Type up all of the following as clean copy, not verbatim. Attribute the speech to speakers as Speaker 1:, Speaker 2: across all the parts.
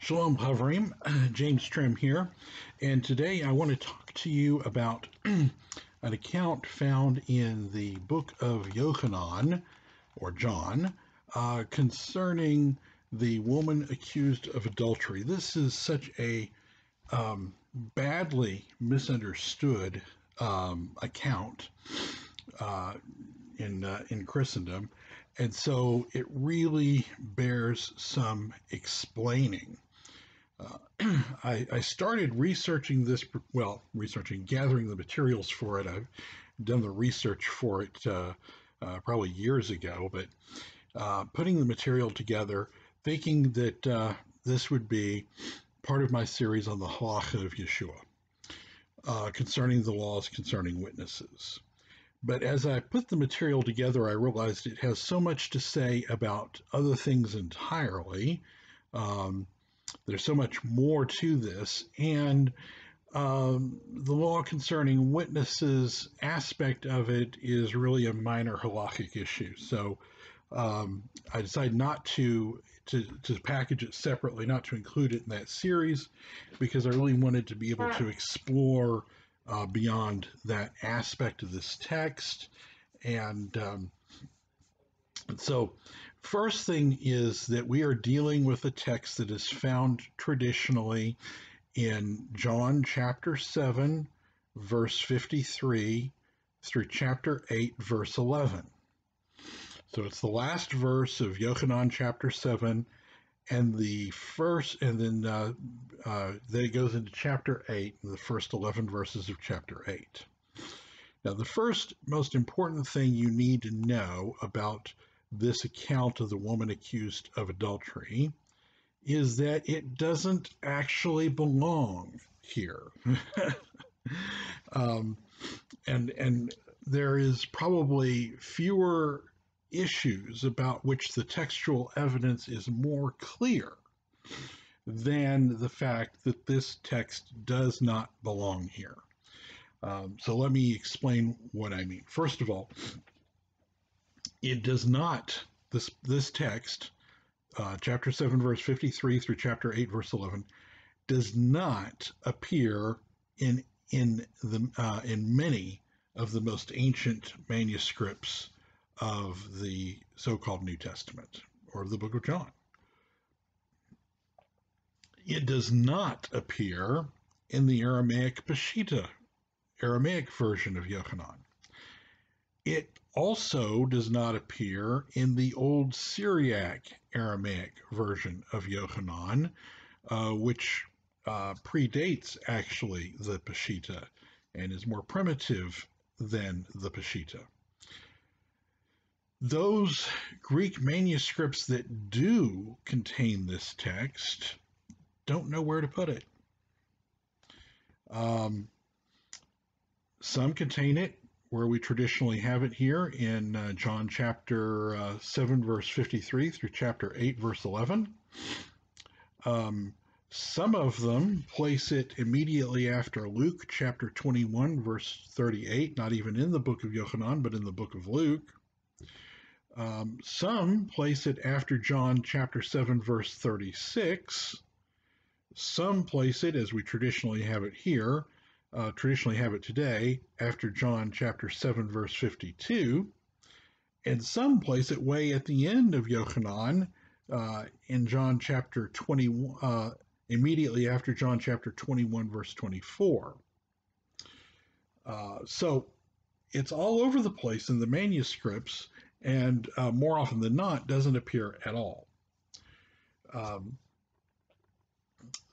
Speaker 1: Shalom Havrim, James Trim here, and today I want to talk to you about an account found in the book of Yochanan, or John, concerning the woman accused of adultery. This is such a badly misunderstood account in Christendom, and so it really bears some explaining. I started researching this, gathering the materials for it. I've done the research for it probably years ago, but putting the material together, thinking that this would be part of my series on the halacha of Yeshua, concerning the laws concerning witnesses. But as I put the material together, I realized it has so much to say about other things entirely. There's so much more to this, and the law concerning witnesses aspect of it is really a minor halakhic issue. So I decided not to package it separately, not to include it in that series, because I really wanted to be able to explore beyond that aspect of this text. And so first thing is that we are dealing with a text that is found traditionally in John chapter 7, verse 53 through chapter 8, verse 11. So it's the last verse of Yochanan chapter 7, and the first, and then it goes into chapter 8, and the first 11 verses of chapter 8. Now, the first most important thing you need to know about this account of the woman accused of adultery is that it doesn't actually belong here. And there is probably fewer issues about which the textual evidence is more clear than the fact that this text does not belong here. So let me explain what I mean. First of all, it does not, this text, chapter 7, verse 53 through chapter 8, verse 11, does not appear in many of the most ancient manuscripts of the so-called New Testament, or the book of John. It does not appear in the Aramaic Peshitta, Aramaic version of Yochanan. It also does not appear in the Old Syriac Aramaic version of Yochanan, which predates actually the Peshitta and is more primitive than the Peshitta. Those Greek manuscripts that do contain this text don't know where to put it. Some contain it where we traditionally have it here in John chapter 7, verse 53 through chapter 8, verse 11. Some of them place it immediately after Luke chapter 21, verse 38, not even in the book of Yochanan, but in the book of Luke. Some place it after John chapter 7, verse 36. Some place it, as we traditionally have it here, traditionally have it today, after John chapter 7, verse 52. And some place it way at the end of Yochanan, in John chapter 21, immediately after John chapter 21, verse 24. So it's all over the place in the manuscripts, and more often than not doesn't appear at all.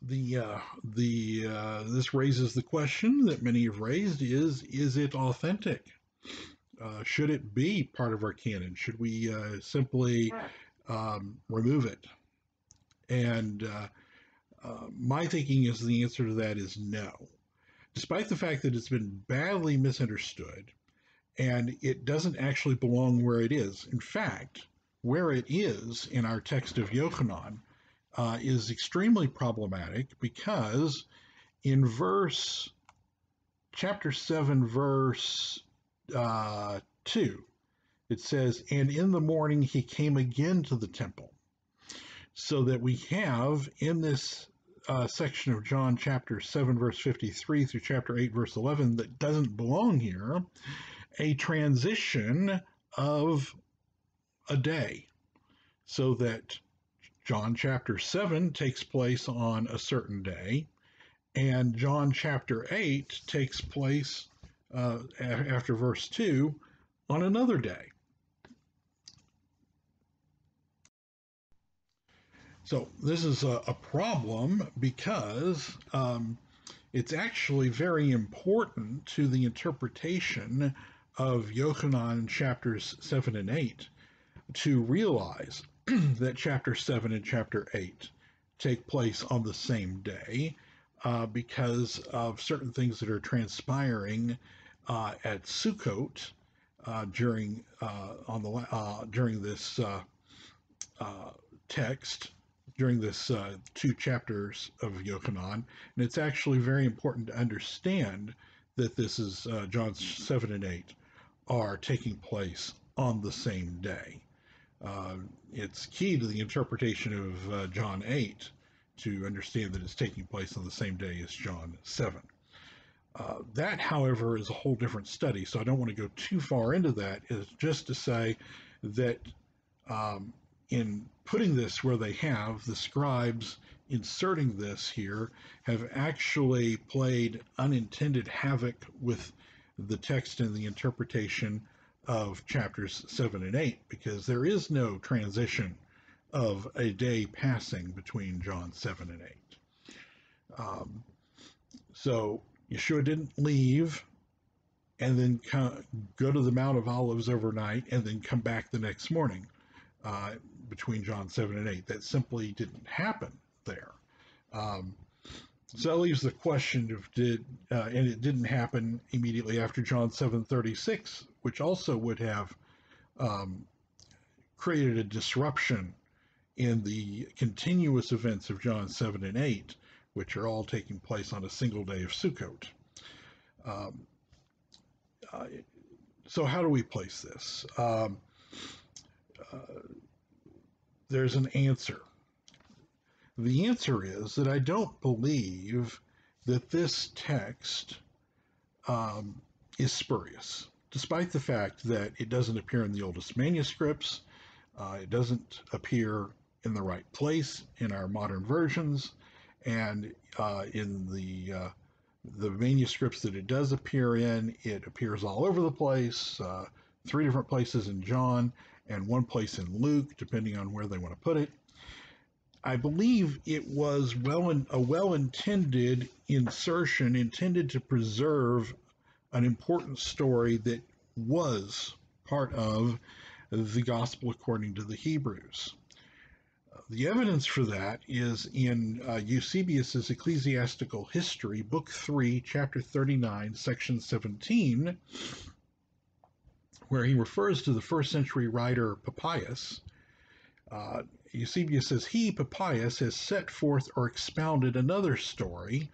Speaker 1: This raises the question that many have raised: is it authentic? Should it be part of our canon? Should we simply remove it? And my thinking is the answer to that is no. Despite the fact that it's been badly misunderstood, and it doesn't actually belong where it is. In fact, where it is in our text of Yochanan is extremely problematic, because in chapter 7, verse 2, it says, "And in the morning he came again to the temple." so that we have in this section of John chapter 7 verse 53 through chapter 8 verse 11 that doesn't belong here, a transition of a day, so that John chapter 7 takes place on a certain day, and John chapter 8 takes place after verse 2 on another day. So this is a problem because it's actually very important to the interpretation of Yochanan chapters 7 and 8 to realize that chapter 7 and chapter 8 take place on the same day because of certain things that are transpiring at Sukkot during this text, during this 2 chapters of Yochanan. And it's actually very important to understand that this is John 7 and 8 are taking place on the same day. It's key to the interpretation of John 8 to understand that it's taking place on the same day as John 7. That, however, is a whole different study, so I don't want to go too far into that. It's just to say that in putting this where they have, the scribes inserting this here have actually played unintended havoc with the text and the interpretation of chapters 7 and 8, because there is no transition of a day passing between John 7 and 8. So Yeshua didn't leave and then go to the Mount of Olives overnight and then come back the next morning between John 7 and 8. That simply didn't happen there. So that leaves the question of and it didn't happen immediately after John 7:36, which also would have created a disruption in the continuous events of John 7 and 8, which are all taking place on a single day of Sukkot. So how do we place this? There's an answer. The answer is that I don't believe that this text is spurious, despite the fact that it doesn't appear in the oldest manuscripts. It doesn't appear in the right place in our modern versions, and in the manuscripts that it does appear in, it appears all over the place, 3 different places in John and 1 place in Luke, depending on where they want to put it. I believe it was a well-intended insertion intended to preserve an important story that was part of the Gospel according to the Hebrews. The evidence for that is in Eusebius's Ecclesiastical History, Book 3, Chapter 39, Section 17, where he refers to the first century writer Papias. Eusebius says, he, Papias, has set forth or expounded another story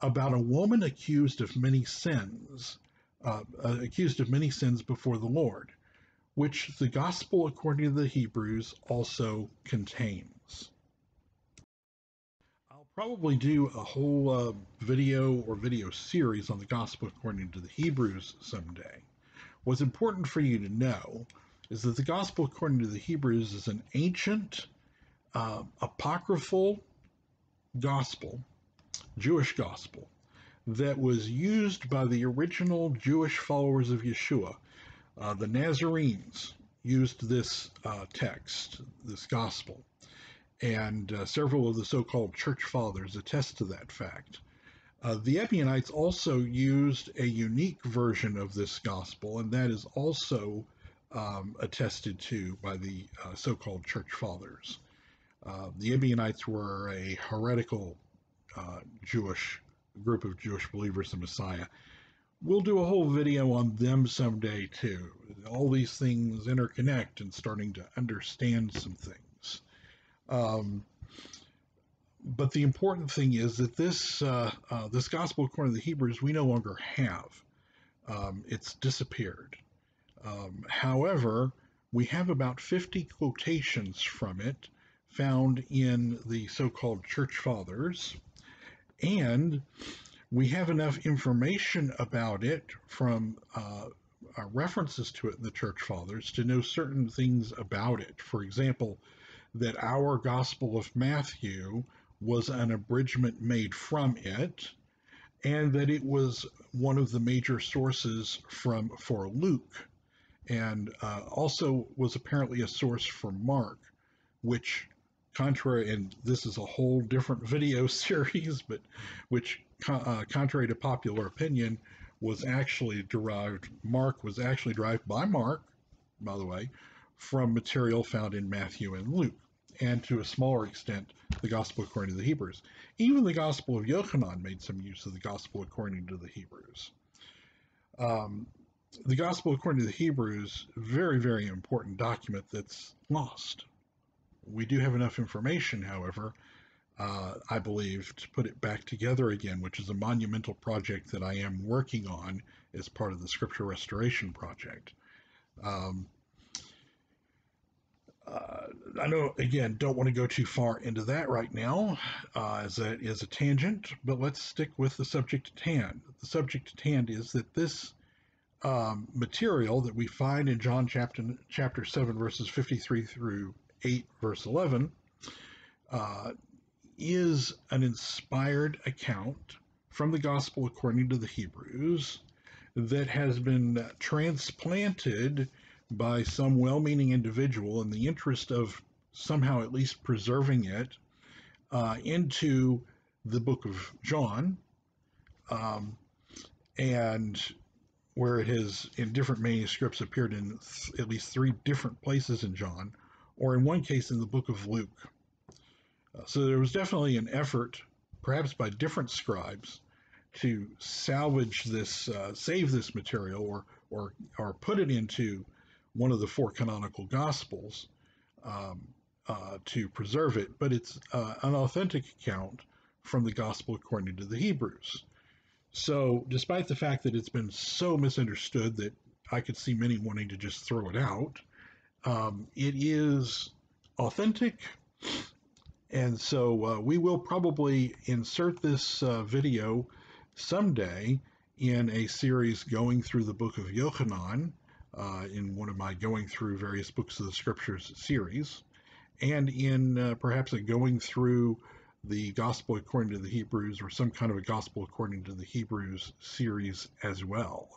Speaker 1: about a woman accused of many sins before the Lord, which the Gospel according to the Hebrews also contains. I'll probably do a whole video series on the Gospel according to the Hebrews someday. What's important for you to know is that the Gospel according to the Hebrews is an ancient, apocryphal gospel, Jewish gospel, that was used by the original Jewish followers of Yeshua. The Nazarenes used this text, this gospel, and several of the so-called church fathers attest to that fact. The Ebionites also used a unique version of this gospel, and that is also attested to by the so-called church fathers. The Ebionites were a heretical group of Jewish believers in Messiah. We'll do a whole video on them someday too. All these things interconnect and starting to understand some things. But the important thing is that this gospel according to the Hebrews we no longer have. It's disappeared. However, we have about 50 quotations from it found in the so-called church fathers, and we have enough information about it from references to it in the church fathers to know certain things about it. For example, that our Gospel of Matthew was an abridgment made from it, and that it was one of the major sources for Luke, and also was apparently a source for Mark, which, contrary, and this is a whole different video series, but which, contrary to popular opinion, was actually derived, Mark was actually derived by Mark, by the way, from material found in Matthew and Luke, and to a smaller extent, the Gospel according to the Hebrews. Even the Gospel of Yochanan made some use of the Gospel according to the Hebrews. The Gospel according to the Hebrews, very, very important document that's lost. We do have enough information, however, I believe, to put it back together again, which is a monumental project that I am working on as part of the Scripture Restoration Project. I know, again, don't want to go too far into that right now, as that is a tangent, but let's stick with the subject at hand. The subject at hand is that this material that we find in John chapter 7, verses 53 through 8, verse 11, is an inspired account from the Gospel according to the Hebrews that has been transplanted by some well-meaning individual in the interest of somehow at least preserving it into the book of John, and where it has, in different manuscripts, appeared in at least 3 different places in John, or in one case in the book of Luke. So there was definitely an effort, perhaps by different scribes, to salvage this, save this material, or put it into one of the 4 canonical Gospels to preserve it. But it's an authentic account from the Gospel according to the Hebrews. So despite the fact that it's been so misunderstood that I could see many wanting to just throw it out, it is authentic. And so we will probably insert this video someday in a series going through the book of Yochanan, in one of my going through various books of the scriptures series, and in perhaps a going through the Gospel according to the Hebrews, or some kind of a Gospel according to the Hebrews series as well.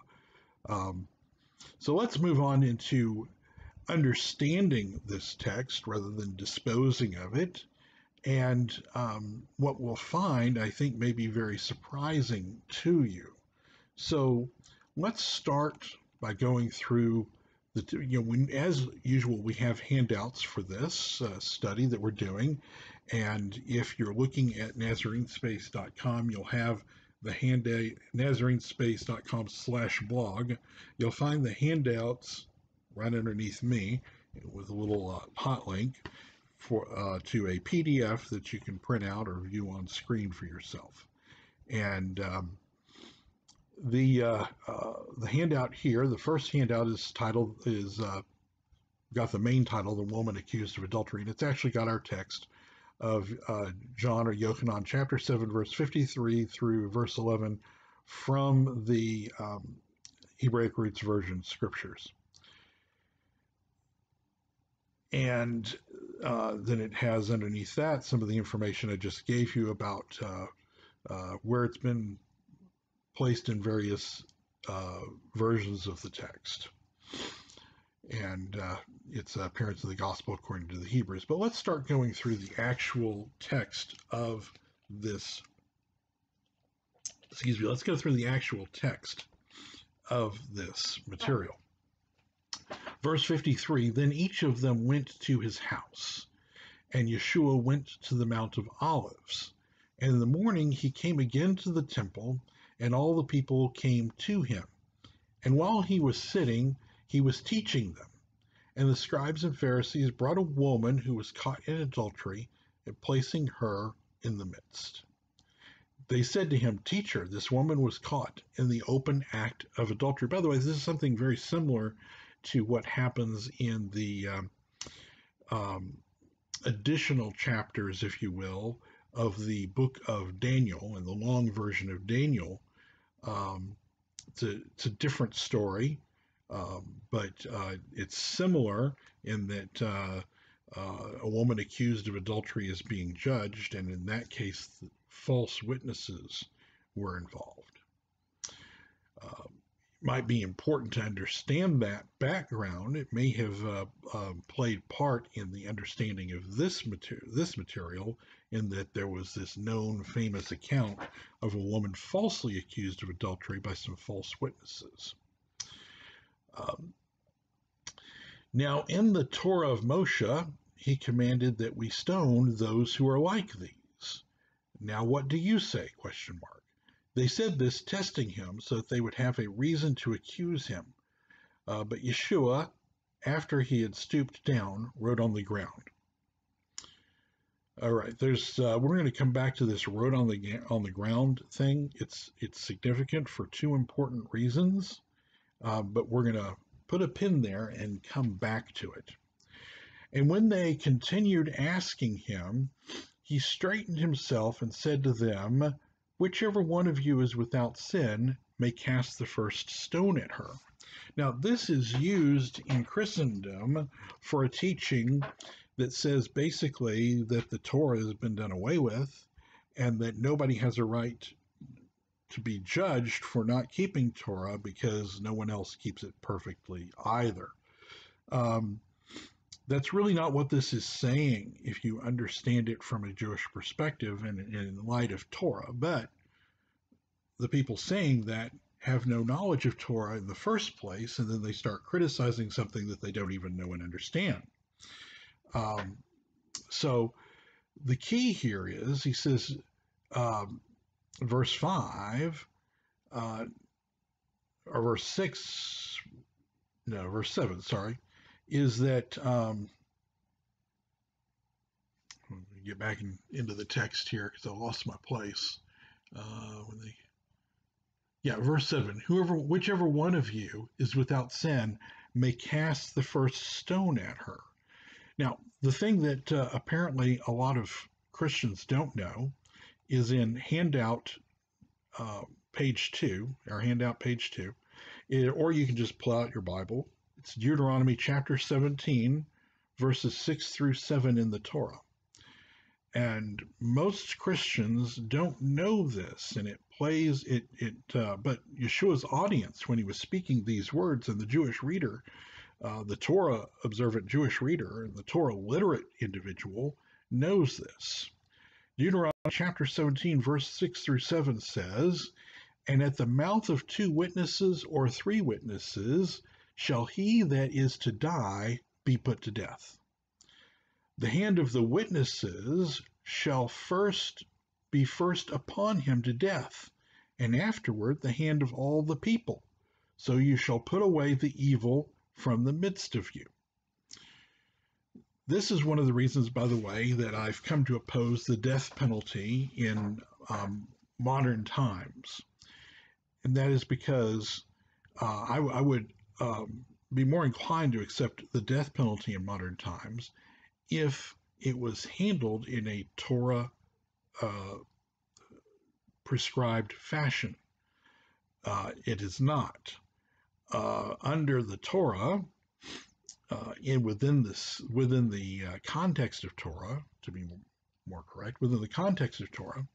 Speaker 1: So let's move on into understanding this text rather than disposing of it. And what we'll find, I think, may be very surprising to you. So let's start by going through as usual, we have handouts for this study that we're doing. And if you're looking at NazareneSpace.com, you'll have the handout, NazareneSpace.com/blog. You'll find the handouts right underneath me with a little hot link to a PDF that you can print out or view on screen for yourself. And the handout here, the first handout got the main title, "The Woman Accused of Adultery," and it's actually got our text of John or Yochanan chapter 7, verse 53 through verse 11 from the Hebraic Roots Version Scriptures. And then it has underneath that some of the information I just gave you about where it's been placed in various versions of the text, and its appearance of the Gospel according to the Hebrews. But let's start going through the actual text of this. Excuse me, let's go through the actual text of this material. Verse 53, "Then each of them went to his house, and Yeshua went to the Mount of Olives. And in the morning he came again to the temple, and all the people came to him. And while he was sitting, he was teaching them. And the scribes and Pharisees brought a woman who was caught in adultery, and placing her in the midst. They said to him, 'Teacher, this woman was caught in the open act of adultery.'" By the way, this is something very similar to what happens in the additional chapters, if you will, of the book of Daniel and the long version of Daniel. Um, it's a different story, but it's similar in that a woman accused of adultery is being judged, and in that case, false witnesses were involved. Might be important to understand that background. It may have played part in the understanding of this material, in that there was this known famous account of a woman falsely accused of adultery by some false witnesses. Um, Now, in the Torah of Moshe, he commanded that we stone those who are like these. Now, what do you say? Question mark. They said this, testing him so that they would have a reason to accuse him. But Yeshua, after he had stooped down, wrote on the ground. All right, we're going to come back to this wrote on the ground thing. It's significant for two important reasons, but we're going to put a pin there and come back to it. And when they continued asking him, he straightened himself and said to them, "Whichever one of you is without sin may cast the first stone at her." Now, this is used in Christendom for a teaching that says basically that the Torah has been done away with and that nobody has a right to be judged for not keeping Torah because no one else keeps it perfectly either. That's really not what this is saying if you understand it from a Jewish perspective and in light of Torah. But the people saying that have no knowledge of Torah in the first place, and then they start criticizing something that they don't even know and understand. So the key here is, he says, verse 5, or verse 6, no, verse 7, sorry, is that, let me get back into the text here because I lost my place. Verse 7, whichever one of you is without sin may cast the first stone at her. Now, the thing that apparently a lot of Christians don't know is in handout page 2, or handout page 2, or you can just pull out your Bible. It's Deuteronomy Chapter 17, verses 6 through 7 in the Torah. And most Christians don't know this, and but Yeshua's audience, when he was speaking these words, and the Jewish reader, the Torah observant Jewish reader, and the Torah literate individual knows this. Deuteronomy chapter 17, verse 6 through 7 says, "And at the mouth of 2 witnesses or 3 witnesses shall he that is to die be put to death. The hand of the witnesses shall be first upon him to death, and afterward the hand of all the people. So you shall put away the evil from the midst of you." This is one of the reasons, by the way, that I've come to oppose the death penalty in modern times. And that is because I would be more inclined to accept the death penalty in modern times if it was handled in a Torah prescribed fashion. It is not. Under the Torah, within the context of Torah, to be more correct, within the context of Torah,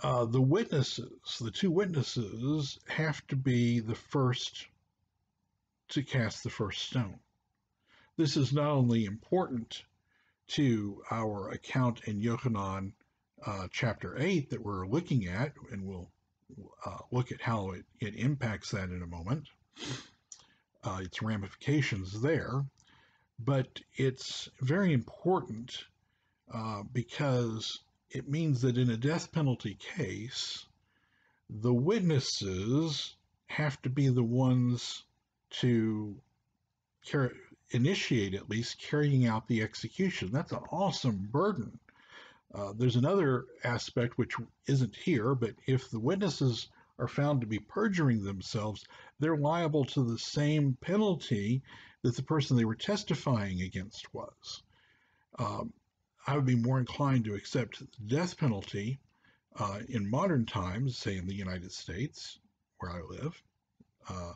Speaker 1: the 2 witnesses, have to be the first to cast the first stone. This is not only important to our account in Yochanan chapter 8 that we're looking at, and we'll look at how it impacts that in a moment, its ramifications there, but it's very important because it means that in a death penalty case, the witnesses have to be the ones to initiate, at least, carrying out the execution. That's an awesome burden. There's another aspect which isn't here, but if the witnesses are found to be perjuring themselves, they're liable to the same penalty that the person they were testifying against was. Um, I would be more inclined to accept the death penalty in modern times, say in the United States, where I live, uh,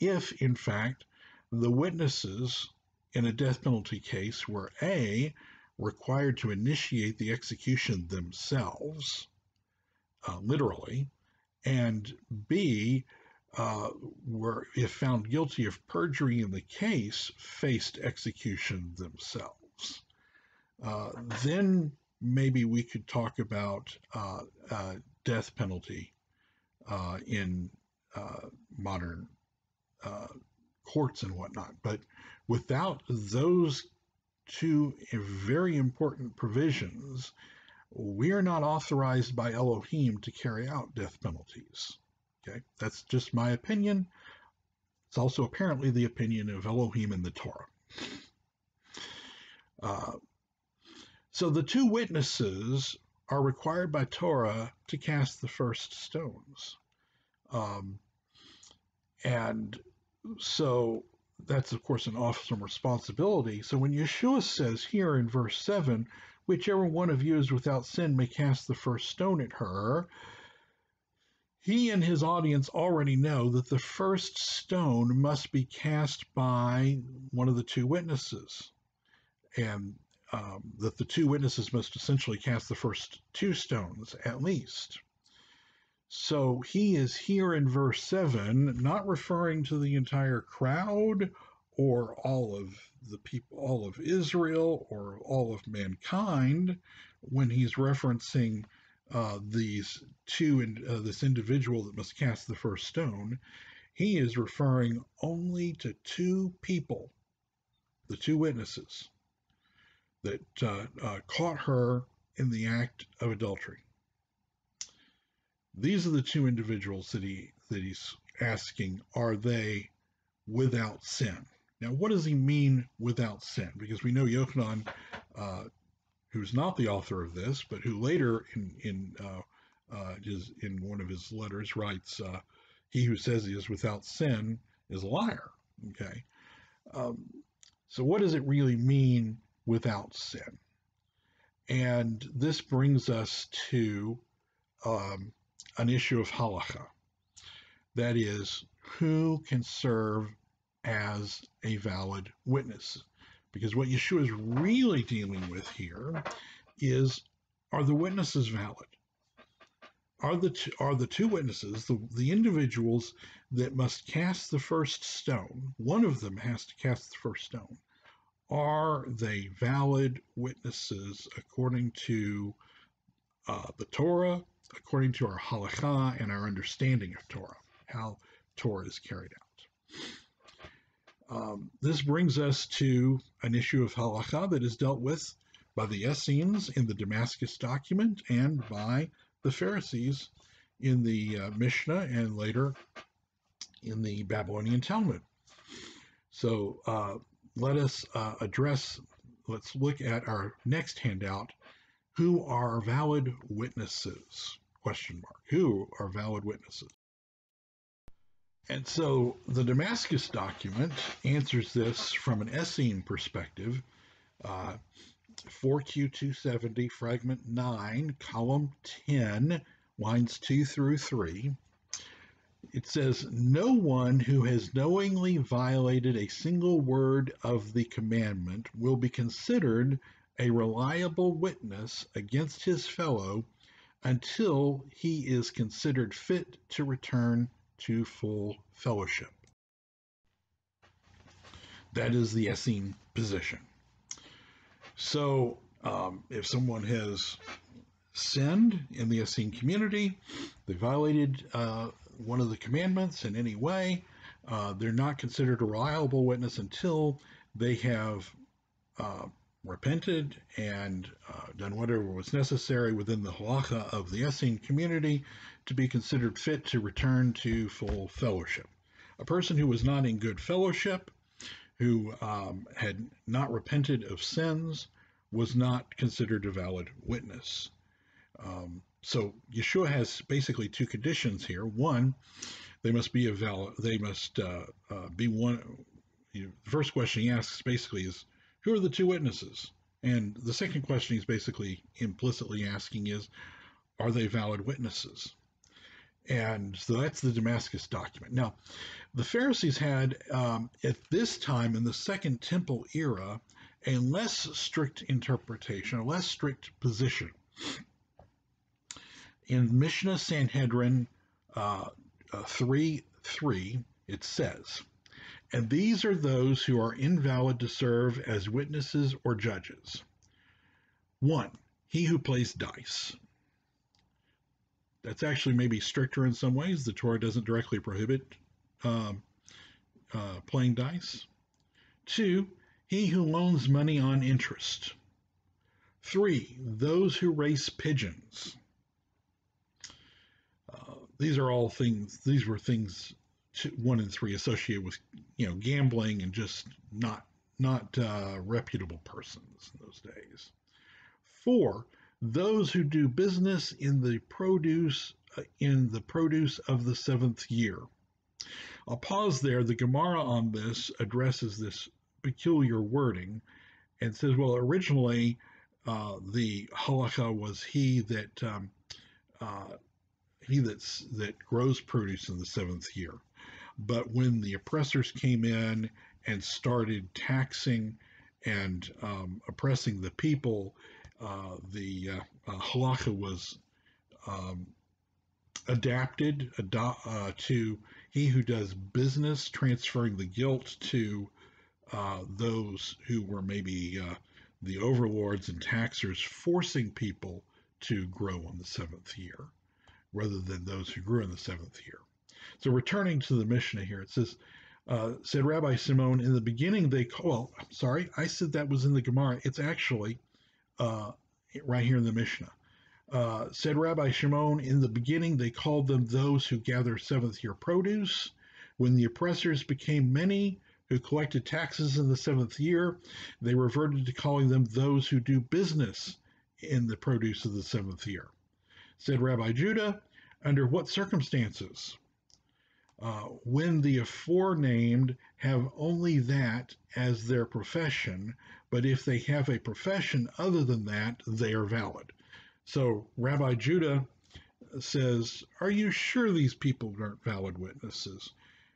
Speaker 1: if in fact the witnesses in a death penalty case were A, required to initiate the execution themselves, literally, and B, were, if found guilty of perjury in the case, faced execution themselves. Then maybe we could talk about death penalty in modern courts and whatnot. But without those two very important provisions, we are not authorized by Elohim to carry out death penalties. Okay, that's just my opinion. It's also apparently the opinion of Elohim in the Torah. So the two witnesses are required by Torah to cast the first stones. And so that's, of course, an awesome responsibility. So when Yeshua says here in verse 7, whichever one of you is without sin may cast the first stone at her, he and his audience already know that the first stone must be cast by one of the two witnesses, and that the two witnesses must essentially cast the first two stones at least. So he is here in verse 7, not referring to the entire crowd or all of the people, all of Israel or all of mankind, when he's referencing these two, this individual that must cast the first stone. He is referring only to two people, the two witnesses that caught her in the act of adultery. These are the two individuals that he's asking, are they without sin? Now, what does he mean without sin? Because we know Yochanan, who's not the author of this, but who later in one of his letters writes, "He who says he is without sin is a liar." Okay, so what does it really mean without sin? And this brings us to an issue of halacha. That is, who can serve as a valid witness? Because what Yeshua is really dealing with here is, are the witnesses valid? Are the two witnesses, the individuals that must cast the first stone, one of them has to cast the first stone, are they valid witnesses according to the Torah, according to our halakha and our understanding of Torah, how Torah is carried out? This brings us to an issue of halakha that is dealt with by the Essenes in the Damascus document and by the Pharisees in the Mishnah and later in the Babylonian Talmud. So let's look at our next handout. Who are valid witnesses? Question mark. Who are valid witnesses? And so the Damascus document answers this from an Essene perspective. 4Q270, fragment 9, column 10, lines 2 through 3. It says, "No one who has knowingly violated a single word of the commandment will be considered a reliable witness against his fellow until he is considered fit to return to full fellowship." That is the Essene position. So if someone has sinned in the Essene community, they violated one of the commandments in any way, they're not considered a reliable witness until they have repented and done whatever was necessary within the halacha of the Essene community to be considered fit to return to full fellowship. A person who was not in good fellowship, who had not repented of sins, was not considered a valid witness. So Yeshua has basically two conditions here. One, they must be be one. The first question he asks basically is, who are the two witnesses? And the second question he's basically implicitly asking is, are they valid witnesses? And so that's the Damascus document. Now, the Pharisees had, at this time in the Second Temple era, a less strict interpretation, a less strict position. In Mishnah Sanhedrin 3:3, it says, and these are those who are invalid to serve as witnesses or judges. 1. He who plays dice. That's actually maybe stricter in some ways. The Torah doesn't directly prohibit playing dice. 2. He who loans money on interest. 3. Those who race pigeons. These are all things. These were things 1 and 3 associated with, gambling and just not reputable persons in those days. 4. Those who do business in the produce of the 7th year. I'll pause there. The Gemara on this addresses this peculiar wording and says, well, originally the halakha was he that grows produce in the 7th year. But when the oppressors came in and started taxing and oppressing the people, the halakha was adapted to he who does business, transferring the guilt to those who were maybe the overlords and taxers, forcing people to grow on the 7th year, rather than those who grew in the 7th year. So returning to the Mishnah here, it says, said Rabbi Shimon, in the beginning they I'm sorry, I said that was in the Gemara. It's actually right here in the Mishnah. Said Rabbi Shimon, in the beginning they called them those who gather 7th year produce. When the oppressors became many who collected taxes in the 7th year, they reverted to calling them those who do business in the produce of the 7th year. Said Rabbi Judah, under what circumstances? When the aforenamed have only that as their profession, but if they have a profession other than that, they are valid. So Rabbi Judah says, are you sure these people aren't valid witnesses?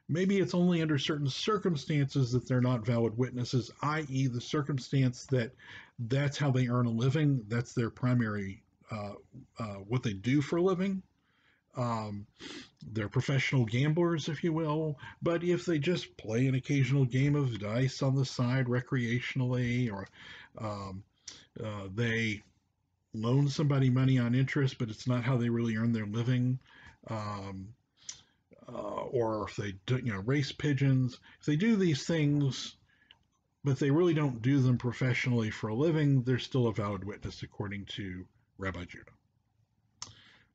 Speaker 1: Maybe it's only under certain circumstances that they're not valid witnesses, i.e. the circumstance that that's how they earn a living, that's their primary, what they do for a living. They're professional gamblers, if you will, but if they just play an occasional game of dice on the side recreationally, or they loan somebody money on interest, but it's not how they really earn their living, or if they do, race pigeons, if they do these things, but they really don't do them professionally for a living, they're still a valid witness according to Rabbi Judah.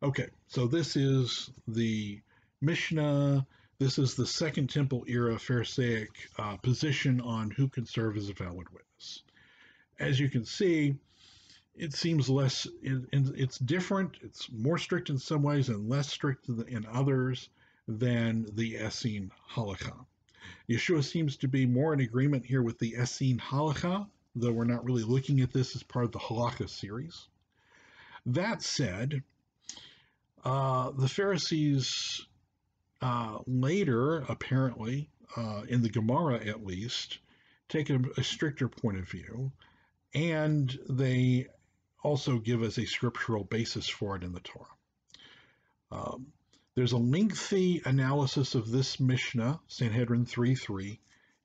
Speaker 1: Okay, so this is the Mishnah. This is the Second Temple era Pharisaic position on who can serve as a valid witness. As you can see, it seems less, it's different, it's more strict in some ways and less strict in others than the Essene Halakha. Yeshua seems to be more in agreement here with the Essene Halakha, though we're not really looking at this as part of the Halakha series. That said, the Pharisees later, apparently, in the Gemara at least, take a stricter point of view, and they also give us a scriptural basis for it in the Torah. There's a lengthy analysis of this Mishnah, Sanhedrin 3:3,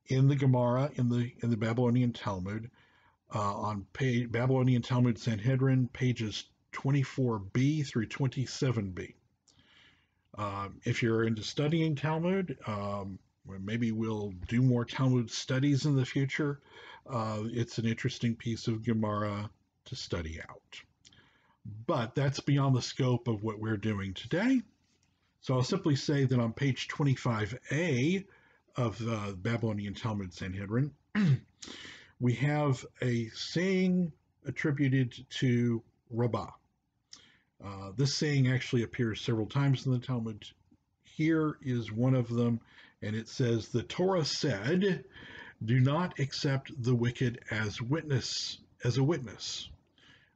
Speaker 1: in the Gemara, in the Babylonian Talmud, on Babylonian Talmud Sanhedrin, pages 24b through 27b. If you're into studying Talmud, maybe we'll do more Talmud studies in the future. It's an interesting piece of Gemara to study out. But that's beyond the scope of what we're doing today. So I'll simply say that on page 25a of the Babylonian Talmud Sanhedrin, we have a saying attributed to Rabbah. This saying actually appears several times in the Talmud. Here is one of them, and it says, the Torah said, do not accept the wicked as witness as a witness.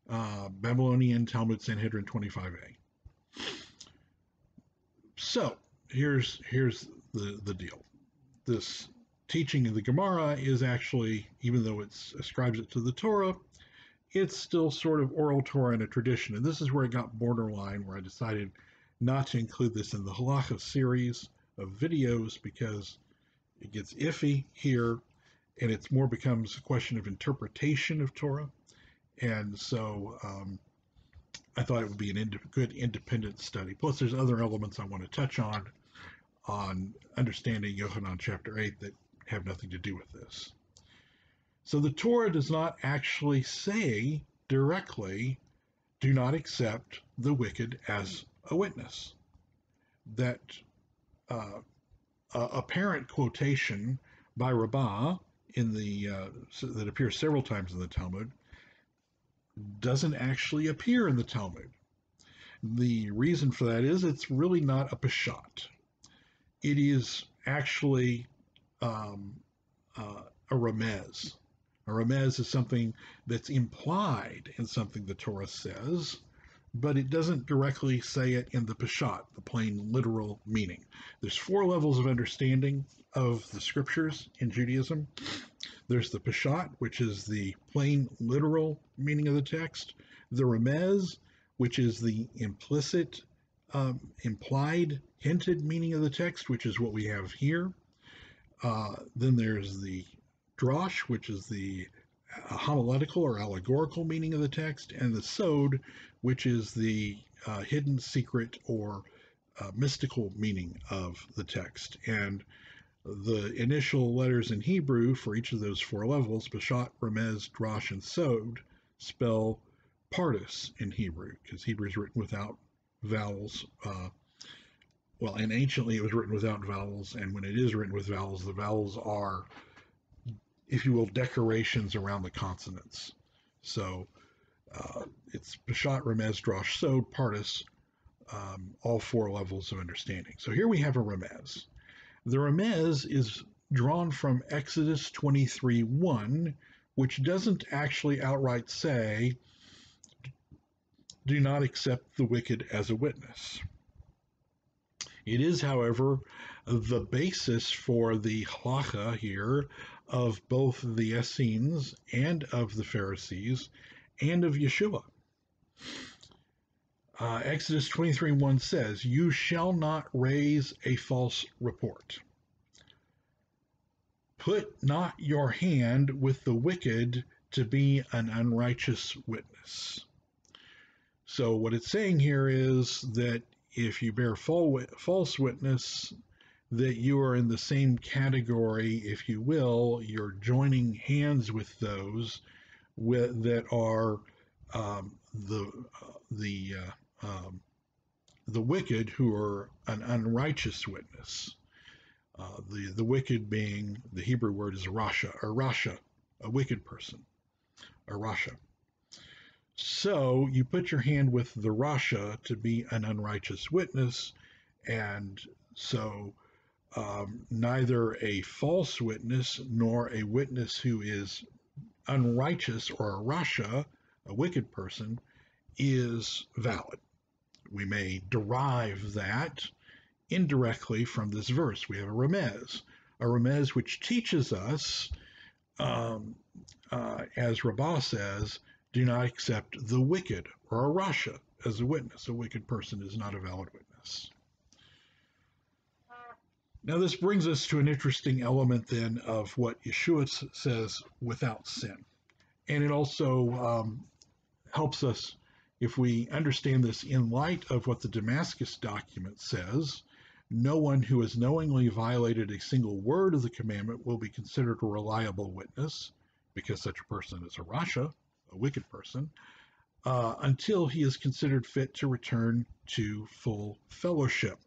Speaker 1: Babylonian Talmud Sanhedrin 25a. So here's the deal. This teaching in the Gemara is actually, even though it ascribes it to the Torah, it's still sort of oral Torah and a tradition. And this is where it got borderline, where I decided not to include this in the Halacha series of videos because it gets iffy here and it more becomes a question of interpretation of Torah. And so I thought it would be a good independent study. Plus, there's other elements I want to touch on understanding Yochanan chapter 8 that have nothing to do with this. So the Torah does not actually say directly, do not accept the wicked as a witness. That apparent quotation by Rabbah in that appears several times in the Talmud doesn't actually appear in the Talmud. The reason for that is it's really not a peshat. It is actually a remez. A remez is something that's implied in something the Torah says, but it doesn't directly say it in the peshat, the plain literal meaning. There's 4 levels of understanding of the scriptures in Judaism. There's the peshat, which is the plain literal meaning of the text. The remez, which is the implicit, implied, hinted meaning of the text, which is what we have here. Then there's the drosh, which is the homiletical or allegorical meaning of the text, and the sod, which is the hidden, secret, or mystical meaning of the text. And the initial letters in Hebrew for each of those 4 levels, peshat, remez, drosh, and sod, spell pardes in Hebrew, because Hebrew is written without vowels. And anciently it was written without vowels, and when it is written with vowels, the vowels are, if you will, decorations around the consonants. So it's peshat, remez, drosh, sod, pardes, all 4 levels of understanding. So here we have a remez. The remez is drawn from Exodus 23:1, which doesn't actually outright say, do not accept the wicked as a witness. It is, however, the basis for the halacha here of both the Essenes and of the Pharisees and of Yeshua. Exodus 23:1 says, you shall not raise a false report. Put not your hand with the wicked to be an unrighteous witness. So what it's saying here is that if you bear false witness, that you are in the same category, if you will, you're joining hands with those that are the wicked who are an unrighteous witness. The wicked being, the Hebrew word is rasha, a wicked person, a rasha. So you put your hand with the rasha to be an unrighteous witness, and so neither a false witness nor a witness who is unrighteous or a rasha, a wicked person, is valid. We may derive that indirectly from this verse. We have a remez which teaches us, as Rabbah says, do not accept the wicked or a rasha as a witness. A wicked person is not a valid witness. Now this brings us to an interesting element then of what Yeshua says without sin. And it also helps us if we understand this in light of what the Damascus document says. No one who has knowingly violated a single word of the commandment will be considered a reliable witness, because such a person is a rasha, a wicked person, until he is considered fit to return to full fellowship.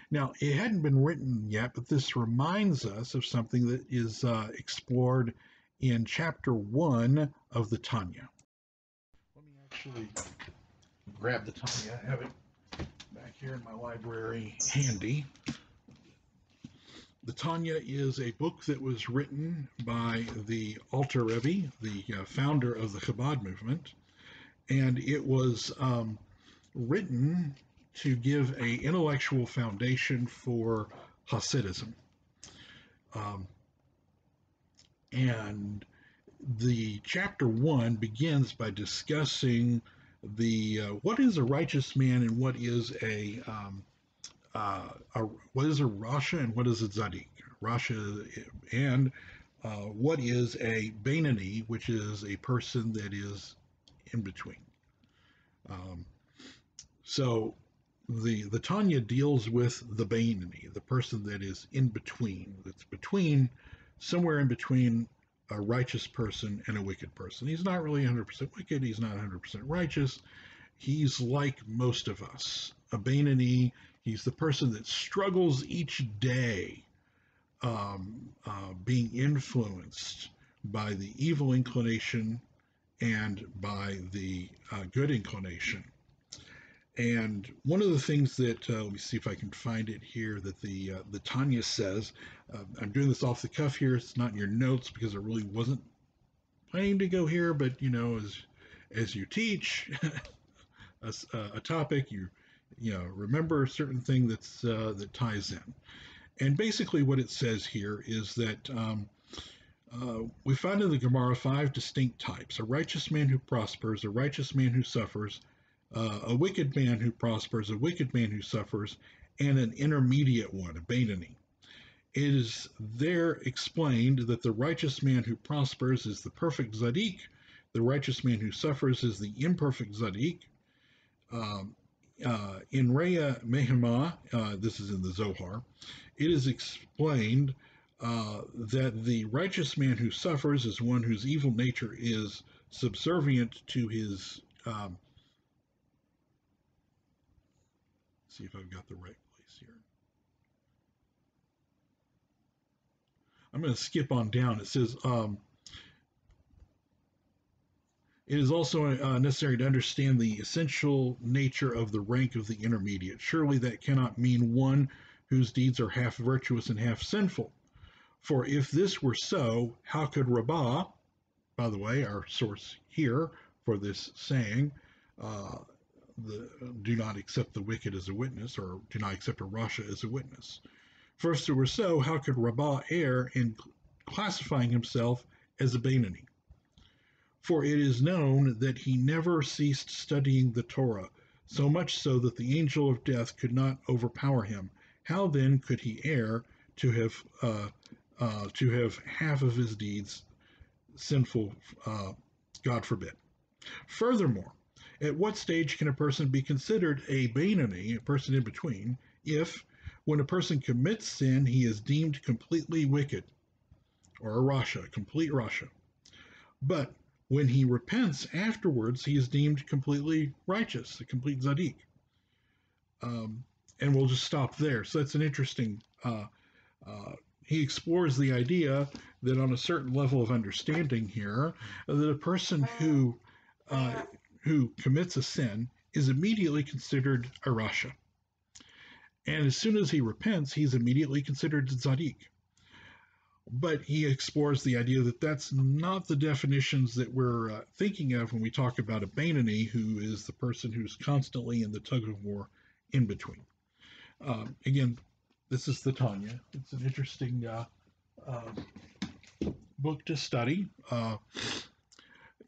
Speaker 1: Now, it hadn't been written yet, but this reminds us of something that is explored in chapter 1 of the Tanya. Let me actually grab the Tanya. I have it back here in my library handy. The Tanya is a book that was written by the Alter Rebbe, the founder of the Chabad movement, and it was written to give a intellectual foundation for Hasidism. And the chapter 1 begins by discussing the what is a righteous man and what is what is a Rasha and what is a Tzaddik. Rasha and what is a Bainani, which is a person that is in between. So the Tanya deals with the Bainani, the person that is in between, that's between, somewhere in between a righteous person and a wicked person. He's not really 100% wicked, he's not 100% righteous. He's like most of us. A Bainani, he's the person that struggles each day being influenced by the evil inclination and by the good inclination. And one of the things that, let me see if I can find it here, that the Tanya says, I'm doing this off the cuff here, it's not in your notes because I really wasn't planning to go here, but as you teach a topic, you remember a certain thing that ties in. And basically what it says here is that we find in the Gemara 5 distinct types: a righteous man who prospers, a righteous man who suffers, a wicked man who prospers, a wicked man who suffers, and an intermediate one, a Bainani. It is there explained that the righteous man who prospers is the perfect Tzaddik, the righteous man who suffers is the imperfect Tzaddik. In Reya Mehema, this is in the Zohar, it is explained that the righteous man who suffers is one whose evil nature is subservient to his see if I've got the right place here. I'm going to skip on down. It says, it is also necessary to understand the essential nature of the rank of the intermediate. Surely that cannot mean one whose deeds are half virtuous and half sinful. For if this were so, how could Rabbah, by the way, our source here for this saying, do not accept the wicked as a witness, or do not accept a Rasha as a witness. For if it were so, how could Rabbah err in classifying himself as a Bainani? For it is known that he never ceased studying the Torah, so much so that the angel of death could not overpower him. How then could he err to have half of his deeds sinful? God forbid. Furthermore, at what stage can a person be considered a Bainani, a person in between, if, when a person commits sin, he is deemed completely wicked, or a Rasha, a complete Rasha? But when he repents afterwards, he is deemed completely righteous, a complete Tzaddik. And we'll just stop there. So that's an interesting, he explores the idea that on a certain level of understanding here, that a person who commits a sin is immediately considered a Rasha. And as soon as he repents, he's immediately considered Tzaddik. But he explores the idea that that's not the definitions that we're thinking of when we talk about a Bainani, who is the person who's constantly in the tug of war in between. Again, this is the Tanya. It's an interesting book to study.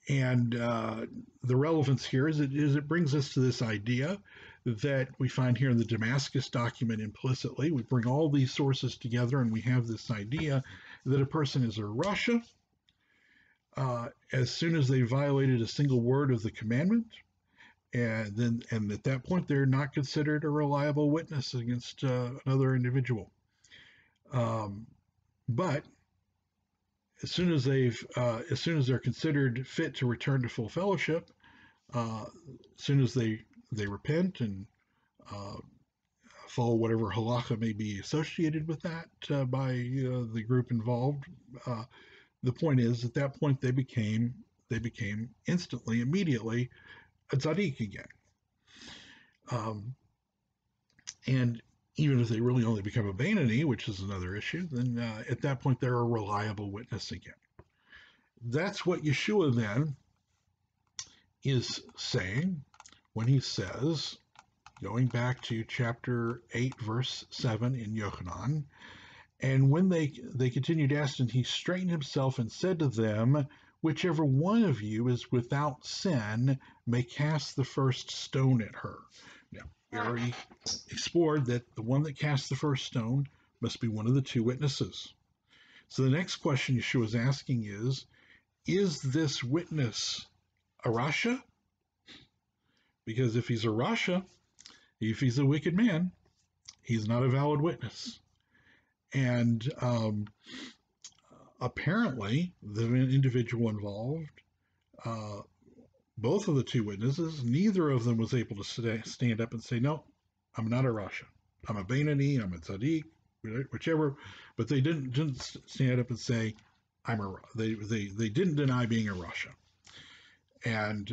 Speaker 1: And the relevance here is it brings us to this idea that we find here in the Damascus document implicitly. We bring all these sources together and we have this idea that a person is a Rasha as soon as they violated a single word of the commandment, and at that point they're not considered a reliable witness against another individual. But as soon as they're considered fit to return to full fellowship, as soon as they repent and follow whatever halacha may be associated with that by the group involved, the point is, at that point they became instantly, immediately, a tzaddik again. And Even if they really only become a Beinoni, which is another issue, then at that point they're a reliable witness again. That's what Yeshua then is saying when he says, going back to chapter 8, verse 7 in Yochanan, and when they continued asking, he straightened himself and said to them, whichever one of you is without sin may cast the first stone at her. Now, we already explored that the one that casts the first stone must be one of the two witnesses. So the next question Yeshua is asking is this witness a Rasha? Because if he's a Rasha, if he's a wicked man, he's not a valid witness. And apparently, the individual involved, both of the two witnesses, neither of them was able to stand up and say, no, I'm not a Rasha. I'm a Beinoni, I'm a Tzaddik, whichever. But they didn't stand up and say, they didn't deny being a Rasha. And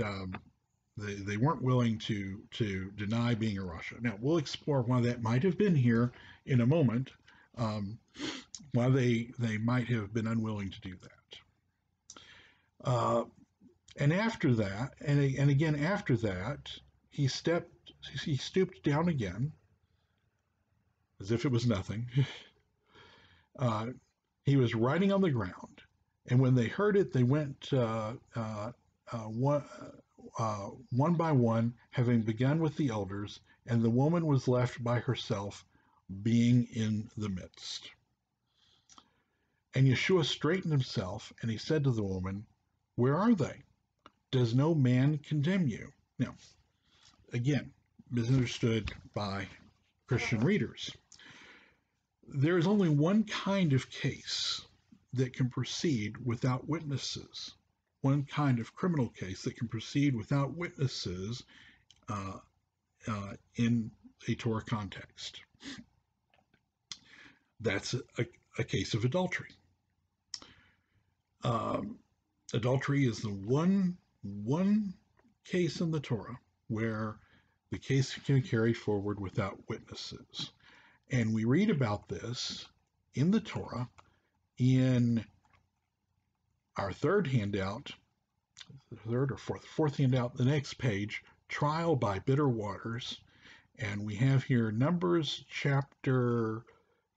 Speaker 1: they weren't willing to deny being a Rasha. Now, we'll explore why that might have been here in a moment, why they might have been unwilling to do that. And after that, and again after that, he stooped down again, as if it was nothing. He was writing on the ground, and when they heard it, they went one by one, having begun with the elders, and the woman was left by herself, being in the midst. And Yeshua straightened himself, and he said to the woman, where are they? Does no man condemn you? Now, again, misunderstood by Christian readers. There is only one kind of case that can proceed without witnesses, one kind of criminal case that can proceed without witnesses in a Torah context. That's a case of adultery. Adultery is the one case in the Torah where the case can carry forward without witnesses. And we read about this in the Torah in our third handout, fourth handout, the next page, trial by bitter waters. And we have here Numbers chapter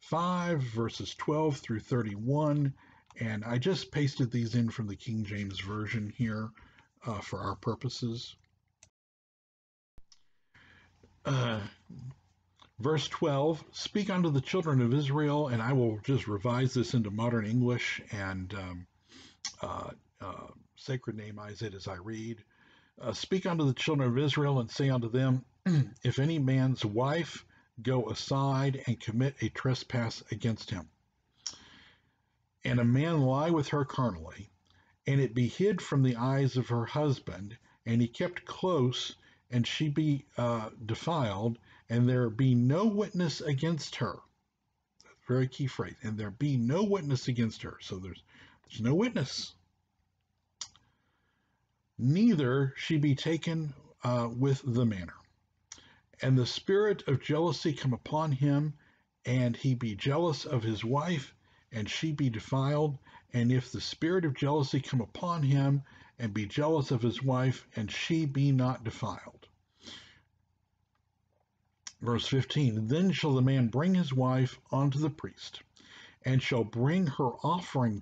Speaker 1: 5, verses 12 through 31. And I just pasted these in from the King James Version here for our purposes. Verse 12, speak unto the children of Israel, and I will just revise this into modern English and sacred namize it as I read. Speak unto the children of Israel, and say unto them, if any man's wife go aside and commit a trespass against him, and a man lie with her carnally, and it be hid from the eyes of her husband, and he kept close, and she be defiled, and there be no witness against her. That's a very key phrase. And there be no witness against her. So there's no witness. Neither she be taken with the manner. And the spirit of jealousy come upon him, and he be jealous of his wife, and she be defiled. And if the spirit of jealousy come upon him, and be jealous of his wife, and she be not defiled. Verse 15, then shall the man bring his wife unto the priest, and shall bring her offering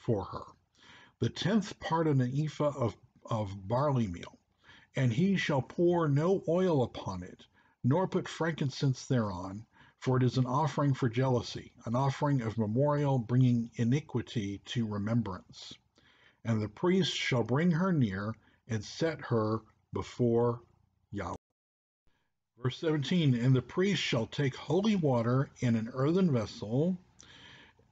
Speaker 1: for her, the 10th part of an ephah of barley meal, and he shall pour no oil upon it, nor put frankincense thereon, for it is an offering for jealousy, an offering of memorial, bringing iniquity to remembrance. And the priest shall bring her near, and set her before Yahweh. Verse 17, and the priest shall take holy water in an earthen vessel,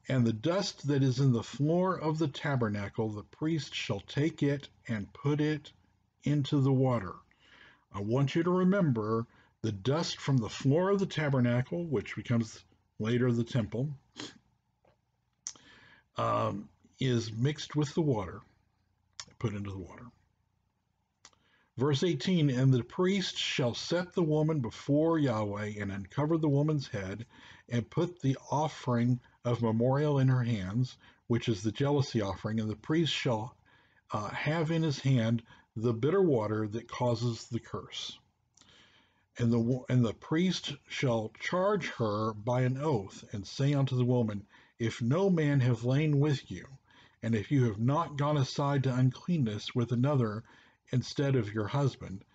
Speaker 1: and the dust that is in the floor of the tabernacle, the priest shall take it and put it into the water. I want you to remember the dust from the floor of the tabernacle, which becomes later the temple, is mixed with the water, put into the water. Verse 18, and the priest shall set the woman before Yahweh and uncover the woman's head and put the offering of memorial in her hands, which is the jealousy offering, and the priest shall have in his hand the bitter water that causes the curse. And the priest shall charge her by an oath, and say unto the woman, if no man have lain with you, and if you have not gone aside to uncleanness with another instead of your husband,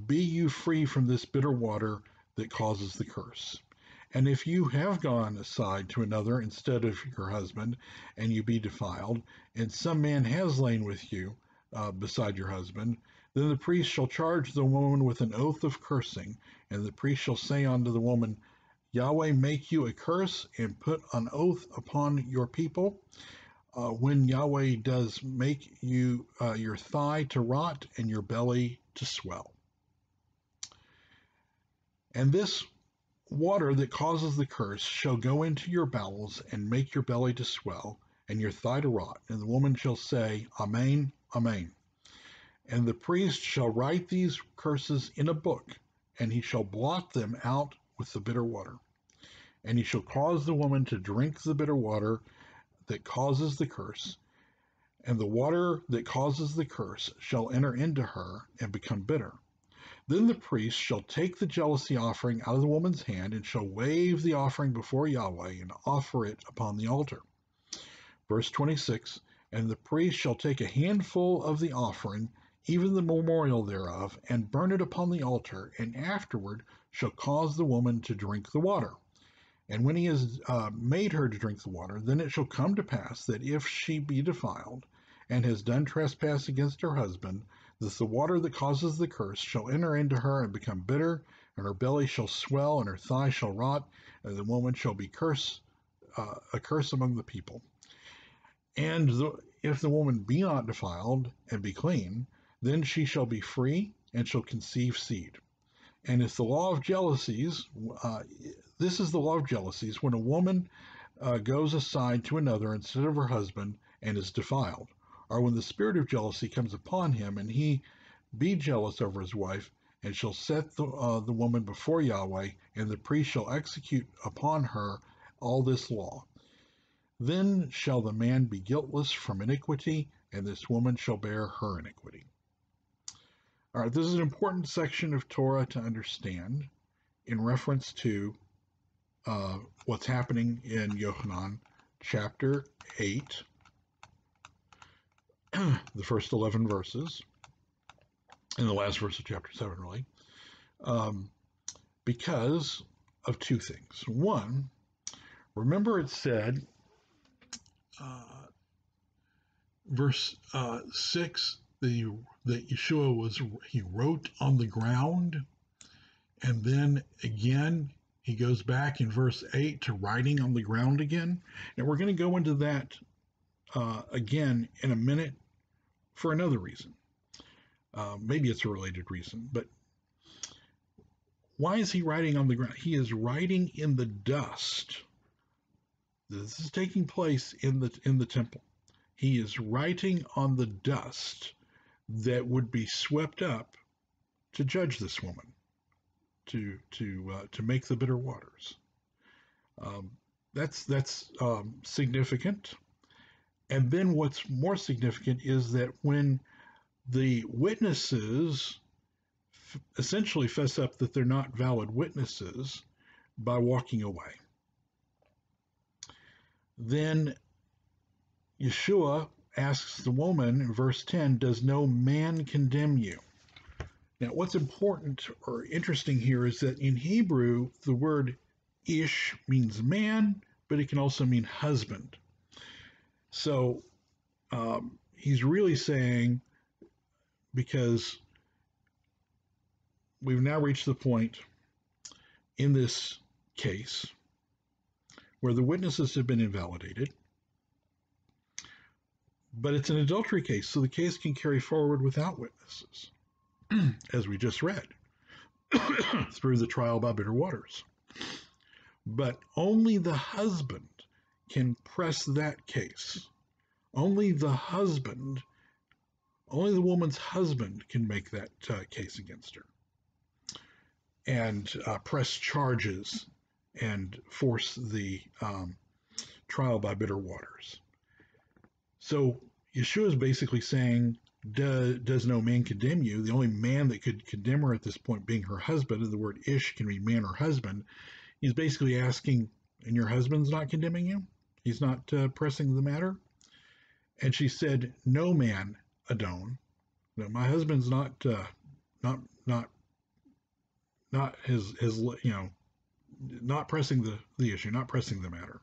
Speaker 1: be you free from this bitter water that causes the curse. And if you have gone aside to another instead of your husband, and you be defiled, and some man has lain with you beside your husband, then the priest shall charge the woman with an oath of cursing, and the priest shall say unto the woman, Yahweh make you a curse and put an oath upon your people. When Yahweh does make you your thigh to rot and your belly to swell. And this water that causes the curse shall go into your bowels and make your belly to swell and your thigh to rot. And the woman shall say, Amen, Amen. And the priest shall write these curses in a book, and he shall blot them out with the bitter water. And he shall cause the woman to drink the bitter water that causes the curse, and the water that causes the curse shall enter into her and become bitter. Then the priest shall take the jealousy offering out of the woman's hand, and shall wave the offering before Yahweh, and offer it upon the altar. Verse 26, and the priest shall take a handful of the offering, even the memorial thereof, and burn it upon the altar, and afterward shall cause the woman to drink the water. And when he has made her to drink the water, then it shall come to pass that if she be defiled, and has done trespass against her husband, that the water that causes the curse shall enter into her and become bitter, and her belly shall swell, and her thigh shall rot, and the woman shall be a curse among the people. And if the woman be not defiled and be clean, then she shall be free and shall conceive seed. And it's the law of jealousies. This is the law of jealousies when a woman goes aside to another instead of her husband and is defiled, or when the spirit of jealousy comes upon him and he be jealous over his wife, and shall set the woman before Yahweh, and the priest shall execute upon her all this law. Then shall the man be guiltless from iniquity, and this woman shall bear her iniquity. All right, this is an important section of Torah to understand in reference to what's happening in Yohanan chapter 8, the first 11 verses, and the last verse of chapter 7, really, because of two things. One, remember it said, verse 6, that Yeshua he wrote on the ground, and then again he goes back in verse 8 to writing on the ground again. And we're going to go into that again in a minute for another reason. Maybe it's a related reason, but why is he writing on the ground? He is writing in the dust. This is taking place in the temple. He is writing on the dust that would be swept up to judge this woman, to make the bitter waters. That's significant. And then what's more significant is that when the witnesses essentially fess up that they're not valid witnesses by walking away, then Yeshua asks the woman in verse 10, does no man condemn you? Now, what's important or interesting here is that in Hebrew, the word ish means man, but it can also mean husband. So he's really saying, because we've now reached the point in this case where the witnesses have been invalidated, but it's an adultery case, so the case can carry forward without witnesses, as we just read, through the trial by bitter waters. But only the husband can press that case. Only the husband Only the woman's husband can make that case against her and press charges and force the trial by bitter waters. So Yeshua is basically saying, does no man condemn you? The only man that could condemn her at this point being her husband, and the word ish can mean man or husband. He's basically asking, and your husband's not condemning you? He's not pressing the matter? And she said, no man, Adon. No, my husband's not not his not pressing the issue, not pressing the matter.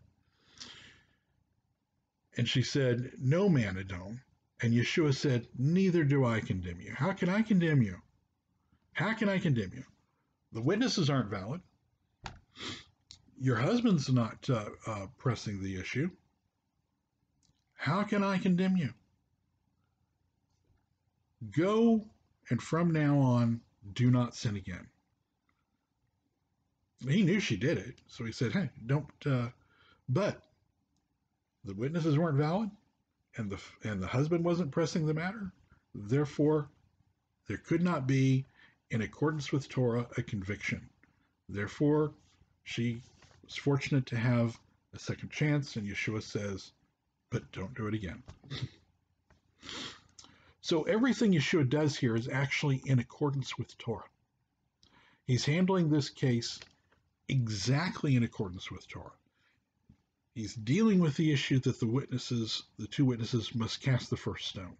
Speaker 1: And she said, no man, Adon. And Yeshua said, neither do I condemn you. How can I condemn you? How can I condemn you? The witnesses aren't valid. Your husband's not pressing the issue. How can I condemn you? Go, and from now on, do not sin again. He knew she did it, so he said, hey, don't, but the witnesses weren't valid, and the husband wasn't pressing the matter. Therefore, there could not be, in accordance with Torah, a conviction. Therefore, she was fortunate to have a second chance, and Yeshua says, but don't do it again. So everything Yeshua does here is actually in accordance with Torah. He's handling this case exactly in accordance with Torah. He's dealing with the issue that the two witnesses must cast the first stone.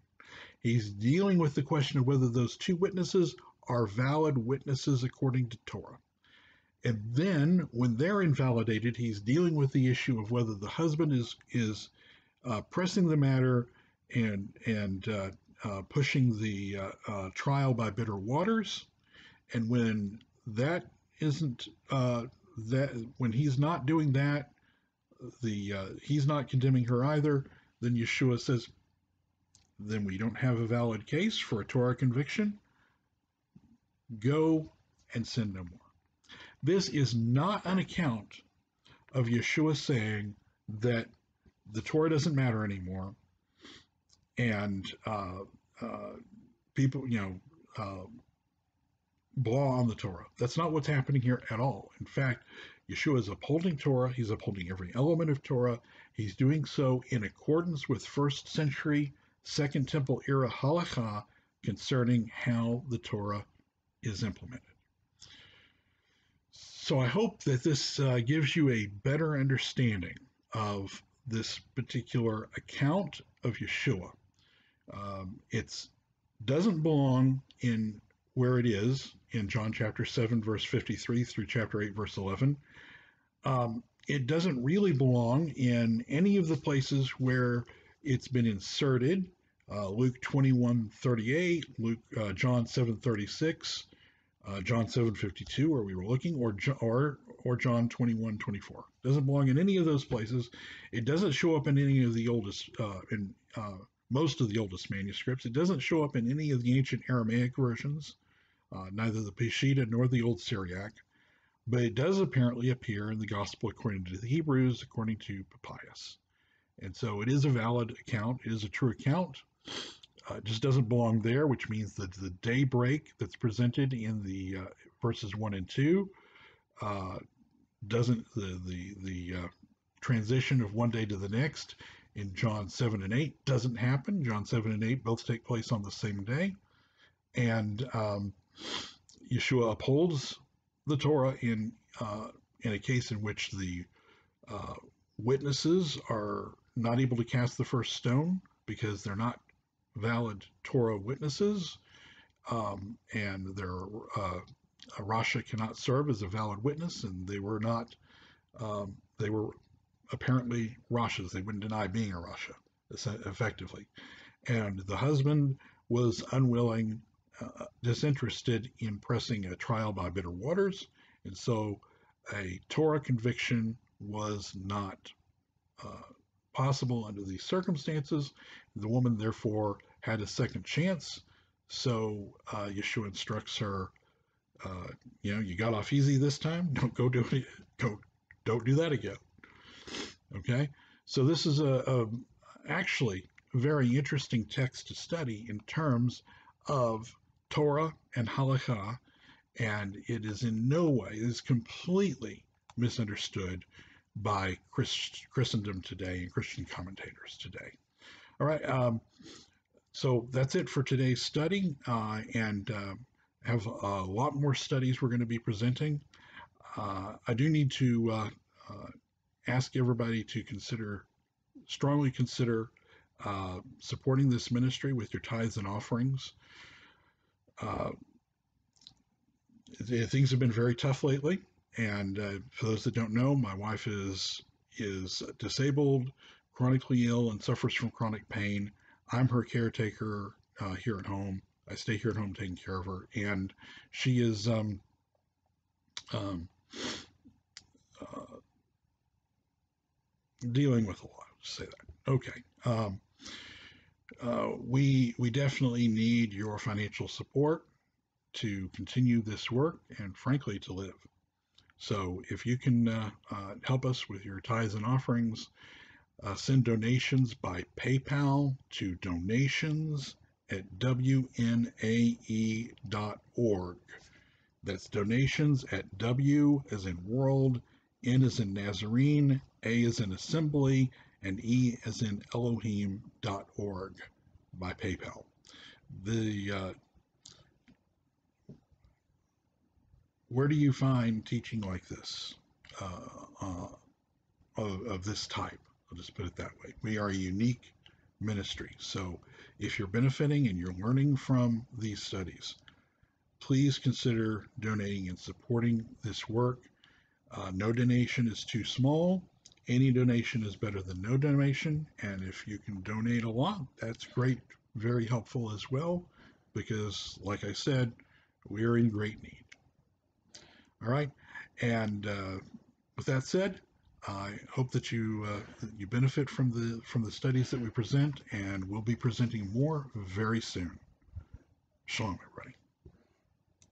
Speaker 1: He's dealing with the question of whether those two witnesses are valid witnesses according to Torah. And then, when they're invalidated, he's dealing with the issue of whether the husband is pressing the matter and pushing the trial by bitter waters. And when that isn't when he's not doing that, he's not condemning her either, then Yeshua says, then we don't have a valid case for a Torah conviction. Go and sin no more. This is not an account of Yeshua saying that the Torah doesn't matter anymore, and people, blah on the Torah. That's not what's happening here at all. In fact, Yeshua is upholding Torah. He's upholding every element of Torah. He's doing so in accordance with first century, Second Temple era halakha concerning how the Torah is implemented. So I hope that this gives you a better understanding of this particular account of Yeshua. It doesn't belong in where it is in John chapter 7, verse 53 through chapter 8, verse 11. It doesn't really belong in any of the places where it's been inserted. Luke 21:38, John 7:36, John 7:52, where we were looking, or John 21:24. Doesn't belong in any of those places. It doesn't show up in any of the oldest, most of the oldest manuscripts. It doesn't show up in any of the ancient Aramaic versions, neither the Peshitta nor the Old Syriac. But it does apparently appear in the Gospel according to the Hebrews, according to Papias. And so it is a valid account. It is a true account. It just doesn't belong there, which means that the daybreak that's presented in the verses 1 and 2 doesn't, the transition of one day to the next in John 7 and 8 doesn't happen. John 7 and 8 both take place on the same day. And Yeshua upholds the Torah in a case in which the witnesses are not able to cast the first stone because they're not valid Torah witnesses, and their Rasha cannot serve as a valid witness, and they were not. They were apparently Rashas. They wouldn't deny being a Rasha, effectively. And the husband was unwilling, disinterested in pressing a trial by bitter waters, and so a Torah conviction was not possible under these circumstances. The woman therefore had a second chance. So Yeshua instructs her, you got off easy this time. Don't go do it. Don't do that again. Okay. So this is actually very interesting text to study in terms of Torah and halakha, and it is in no way, it is completely misunderstood by Christendom today and Christian commentators today. All right, so that's it for today's study, and have a lot more studies we're going to be presenting. I do need to ask everybody to strongly consider supporting this ministry with your tithes and offerings. Uh, Things have been very tough lately, and for those that don't know, my wife is disabled, chronically ill, and suffers from chronic pain. I'm her caretaker here at home. I stay here at home taking care of her, and she is um, uh, dealing with a lot. To say that. Okay. We definitely need your financial support to continue this work and, frankly, to live. So if you can help us with your tithes and offerings, send donations by PayPal to donations@wnae.org. That's donations at W as in world, N as in Nazarene, A as in assembly, and E as in Elohim.org by PayPal. Where do you find teaching like this, of this type? I'll just put it that way. We are a unique ministry. So if you're benefiting and you're learning from these studies, please consider donating and supporting this work. No donation is too small. Any donation is better than no donation. And if you can donate a lot, that's great, very helpful as well, because, like I said, we're in great need. All right. And with that said, I hope that you benefit from the studies that we present, and we'll be presenting more very soon. Shalom, everybody.